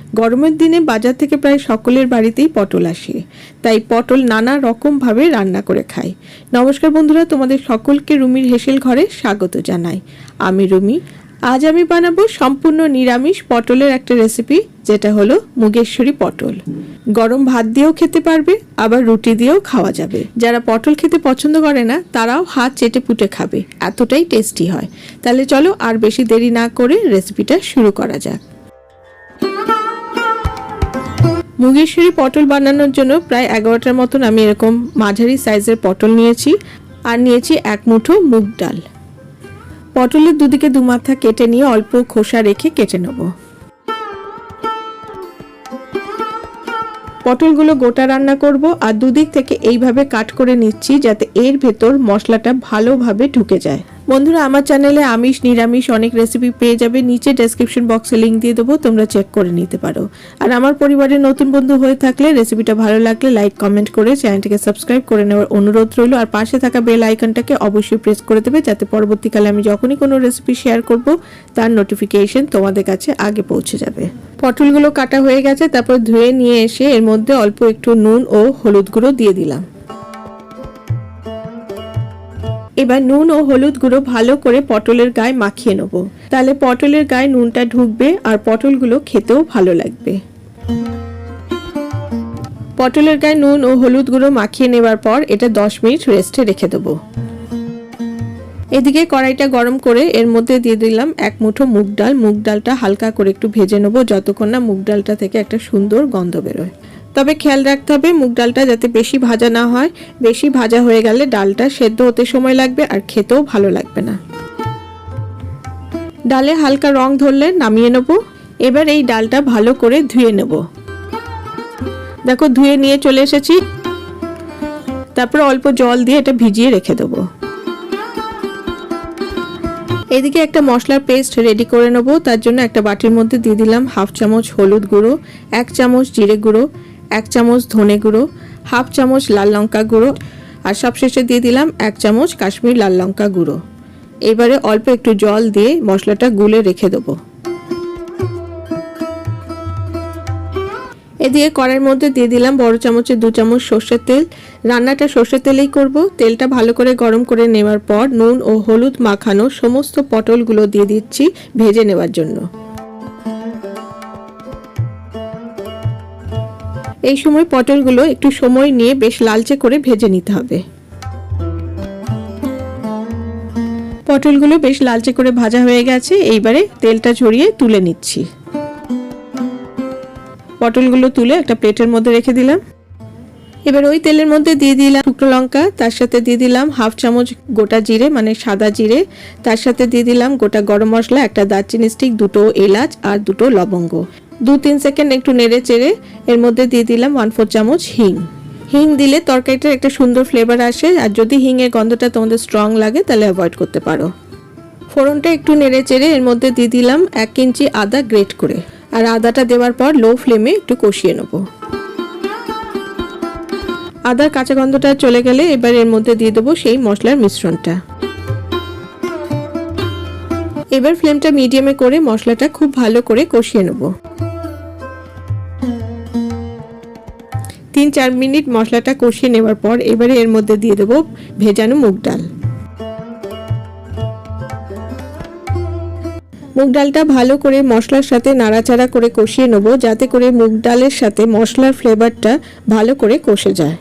গরমের দিনে বাজার থেকে প্রায় সকলের বাড়িতেই পটল আসে, তাই পটল নানা রকমভাবে রান্না করে খাই। নমস্কার বন্ধুরা, তোমাদের সকলকে রুমির হেসেল ঘরে স্বাগত জানাই। আমি রুমি। আজ আমি বানাবো সম্পূর্ণ নিরামিষ পটলের একটা রেসিপি, যেটা হলো মুগেশ্বরী পটল। গরম ভাত দিয়েও খেতে পারবে, আবার রুটি দিয়েও খাওয়া যাবে। যারা পটল খেতে পছন্দ করে না তারাও হাত চেটে পুটে খাবে, এতটাই টেস্টি হয়। তাহলে চলো আর বেশি দেরি না করে রেসিপিটা শুরু করা যাক। মুগেশ্বরী পটল বানানোর জন্য প্রায় 11টার মতন আমি এরকম মাঝারি সাইজের পটল নিয়েছি, আর নিয়েছি 1 মুঠো মুগ ডাল। পটলের দুদিকে দুমাথা কেটে নিয়ে অল্প খোসা রেখে কেটে নেব। পটলগুলো গোটা রান্না করব, আর দুদিক থেকে এইভাবে কাট করে নিচ্ছি যাতে এর ভেতর মশলাটা ভালোভাবে ঢুকে যায়। বন্ধুরা, আমার চ্যানেলে আমিষ নিরামিষ অনেক রেসিপি পেয়ে যাবে, নিচে ডেসক্রিপশন বক্সে লিংক দিয়ে দেবো, তোমরা চেক করে নিতে পারো। আর আমার পরিবারের নতুন বন্ধু হয়ে থাকলে রেসিপিটা ভালো লাগলে লাইক কমেন্ট করে চ্যানেলটাকে সাবস্ক্রাইব করে নেওয়ার অনুরোধ রইল। আর পাশে থাকা বেল আইকনটাকে অবশ্যই প্রেস করে দেবে, যাতে পরবর্তীকালে আমি যখনই কোনো রেসিপি শেয়ার করব তার নোটিফিকেশন তোমাদের কাছে আগে পৌঁছে যাবে। পটলগুলো কাটা হয়ে গেছে, তারপর ধুয়ে নিয়ে এসে এর মধ্যে অল্প একটু নুন ও হলুদ গুঁড়ো দিয়ে দিলাম। এবার নুন ও হলুদ গুঁড়ো ভালো করে পটলের গায়ে মাখিয়ে নেব, তাহলে পটলের গায়ে নুনটা ঢুকবে আর পটলগুলো খেতেও ভালো লাগবে। পটলের গায়ে নুন ও হলুদ গুঁড়ো মাখিয়ে নেবার পর এটা 10 মিনিট রেস্টে রেখে দেবো। এদিকে কড়াইটা গরম করে এর মধ্যে দিয়ে দিলাম 1 মুঠো মুগ ডাল। মুগ ডালটা হালকা করে একটু ভেজে নেব, যতক্ষণ না মুগ ডালটা থেকে একটা সুন্দর গন্ধ বেরোয়। তবে খেয়াল রাখতে হবে মুগ ডালটা যাতে বেশি ভাজা না হয়, বেশি ভাজা হয়ে গেলে ডালটা সেদ্ধ হতে সময় লাগবে আর খেতেও ভালো লাগবে না। ডালে হালকা রং ধরলে নামিয়ে নেব। এবার এই ডালটা ভালো করে ধুয়ে নেব। দেখো ধুয়ে নিয়ে চলে এসেছি। তারপর অল্প জল দিয়ে এটা ভিজিয়ে রেখে দেবো। এদিকে একটা মশলার পেস্ট রেডি করে নেব। তার জন্য একটা বাটির মধ্যে দিয়ে দিলাম 1/2 চামচ হলুদ গুঁড়ো, 1 চামচ জিরে গুঁড়ো, 1 চামচ ধনে গুঁড়ো, 1/2 চামচ লাল লঙ্কা গুঁড়ো, আর সবশেষে দিয়ে দিলাম 1 চামচ কাশ্মীর লাল লঙ্কা গুঁড়ো। এবারে অল্প একটু জল দিয়ে মশলাটা গুলে রেখে দেবো। এদিকে কড়াইয়ের মধ্যে দিয়ে দিলাম বড় চামচে 2 চামচ সর্ষের তেল। রান্নাটা সর্ষের তেলেই করব। তেলটা ভালো করে গরম করে নেওয়ার পর নুন ও হলুদ মাখানো সমস্ত পটলগুলো দিয়ে দিচ্ছি ভেজে নেওয়ার জন্য। এই সময় পটলগুলো একটু সময় নিয়ে বেশ লালচে করে ভেজে নিতে হবে। পটলগুলো বেশ লালচে করে ভাজা হয়ে গেছে, এইবারে তেলটা ঝরিয়ে তুলে নিচ্ছি। পটলগুলো তুলে একটা প্লেটের মধ্যে রেখে দিলাম। এবার ওই তেলের মধ্যে দিয়ে দিলাম শুকনো লঙ্কা, তার সাথে দিয়ে দিলাম 1/2 চামচ গোটা জিরে মানে সাদা জিরে, তার সাথে দিয়ে দিলাম গোটা গরম মশলা, একটা দারচিনি স্টিক, 2টো এলাচ আর 2টো লবঙ্গ। 2-3 সেকেন্ড একটু নেড়ে চেড়ে এর মধ্যে দিয়ে দিলাম 1/4 চামচ হিং। হিং দিলে তরকারিটার একটা সুন্দর ফ্লেভার আসে, আর যদি হিংয়ের গন্ধটা তোমাদের স্ট্রং লাগে তাহলে অ্যাভয়েড করতে পারো। ফোড়নটা একটু নেড়ে চেড়ে এর মধ্যে দিয়ে দিলাম 1 ইঞ্চি আদা গ্রেট করে, আর আদাটা দেওয়ার পর লো ফ্লেমে একটু কষিয়ে নেব। আদার কাঁচা গন্ধটা চলে গেলে এবার এর মধ্যে দিয়ে দেবো সেই মশলার মিশ্রণটা। এবার ফ্লেমটা মিডিয়ামে করে মশলাটা খুব ভালো করে কষিয়ে নেব। 3-4 মিনিট মশলাটা কষিয়ে নেওয়ার পর এবারে এর মধ্যে দিয়ে দেবো ভেজানো মুগ ডাল। মুগ ডালটা ভালো করে মশলার সাথে নাড়াচাড়া করে কষিয়ে নেব, যাতে করে মুগ ডালের সাথে মশলার ফ্লেভারটা ভালো করে কষে যায়।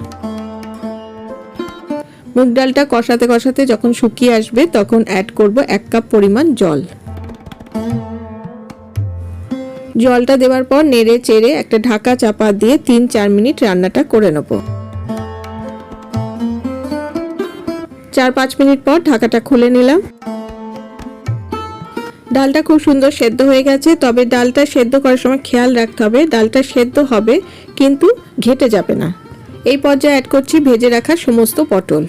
মুগ ডালটা কষাতে কষাতে যখন শুকিয়ে আসবে তখন অ্যাড করব 1 কাপ পরিমাণ জল। জলটা দেওয়ার পর নেড়ে চেড়ে একটা ঢাকা চাপা দিয়ে 3-4 মিনিট রান্নাটা করে নেব। 4-5 মিনিট পর ঢাকাটা খুলে নিলাম। ডালটা খুব সুন্দর সেদ্ধ হয়ে গেছে, তবে ডালটা সেদ্ধ করার সময় খেয়াল রাখতে হবে ডালটা সেদ্ধ হবে কিন্তু ঘেটে যাবে না। এই পর্যায়ে অ্যাড করছি ভেজে রাখা সমস্ত পটল।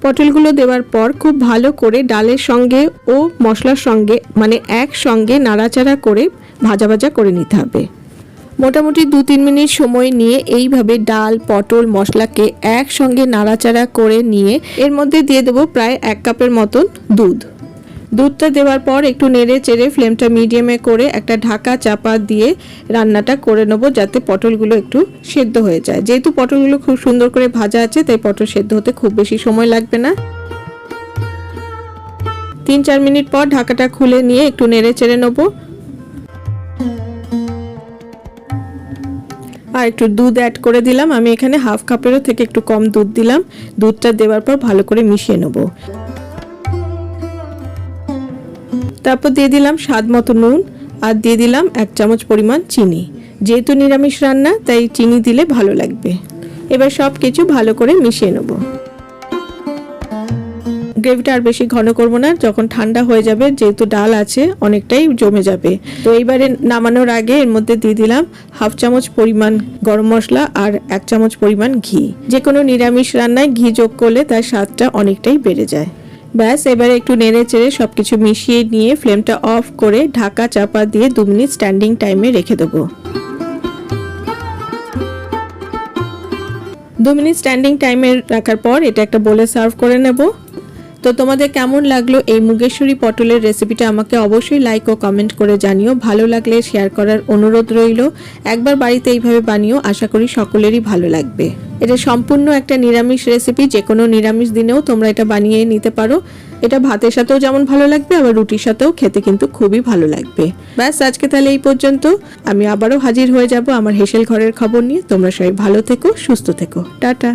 পটলগুলো দেওয়ার পর খুব ভালো করে ডালের সঙ্গে ও মশলার সঙ্গে মানে একসঙ্গে নাড়াচাড়া করে ভাজা ভাজা করে নিতে হবে। মোটামুটি 2-3 মিনিট সময় নিয়ে এইভাবে ডাল পটল মশলাকে একসঙ্গে নাড়াচাড়া করে নিয়ে এর মধ্যে দিয়ে দেবো প্রায় 1 কাপের মতন দুধ। দুধটা দেওয়ার পর একটু নেড়ে চেড়ে ফ্লেমটা মিডিয়ামে করে একটা ঢাকা চাপা দিয়ে রান্নাটা করে নেব, যাতে পটলগুলো একটু সেদ্ধ হয়ে যায়। যেহেতু পটলগুলো খুব সুন্দর করে ভাজা আছে, তাই পটল সেদ্ধ হতে খুব বেশি সময় লাগবে না। 3-4 মিনিট পর ঢাকাটা খুলে নিয়ে একটু নেড়ে চেড়ে নেব। আর একটু দুধ অ্যাড করে দিলাম। আমি এখানে হাফ কাপেরও থেকে একটু কম দুধ দিলাম। দুধটা দেওয়ার পর ভালো করে মিশিয়ে নেব। তারপর দিয়ে দিলাম স্বাদ মতো নুন আর দিয়ে দিলাম 1 চামচ পরিমাণ চিনি। যেহেতু নিরামিষ রান্না, তাই চিনি দিলে ভালো লাগবে। এবার সব কিছু ভালো করে মিশিয়ে নেব। গ্রেভিটা আর বেশি ঘন করব না, যখন ঠান্ডা হয়ে যাবে, যেহেতু ডাল আছে অনেকটাই জমে যাবে। তো এইবারে নামানোর আগে এর মধ্যে দিয়ে দিলাম হাফ চামচ পরিমাণ গরম মশলা আর 1 চামচ পরিমাণ ঘি। যে কোনো নিরামিষ রান্নায় ঘি যোগ করলে তার স্বাদটা অনেকটাই বেড়ে যায়। ব্যাস, এবারে একটু নেড়ে চেড়ে সবকিছু মিশিয়ে নিয়ে ফ্লেমটা অফ করে ঢাকা চাপা দিয়ে 2 মিনিট স্ট্যান্ডিং টাইমে রেখে দেবো। 2 মিনিট স্ট্যান্ডিং টাইমে রাখার পর এটা একটা বোলে সার্ভ করে নেব। তো তোমাদের কেমন লাগলো এই মুগেশ্বরী পটলের রেসিপিটা আমাকে অবশ্যই লাইক ও কমেন্ট করে জানিও। ভালো লাগলে শেয়ার করার অনুরোধ রইল। একবার বাড়িতে এইভাবে বানিও, আশা করি সকলেরই ভালো লাগবে। এটা সম্পূর্ণ একটা নিরামিষ রেসিপি, যে কোনো নিরামিষ দিনেও তোমরা এটা বানিয়ে নিতে পারো। এটা ভাতের সাথেও যেমন ভালো লাগবে, আবার রুটির সাথেও খেতে কিন্তু খুবই ভালো লাগবে। ব্যাস, আজকে তাহলে এই পর্যন্ত। আমি আবারও হাজির হয়ে যাব আমার হেসেল ঘরের খবর নিয়ে। তোমরা সবাই ভালো থেকো, সুস্থ থেকো। টাটা।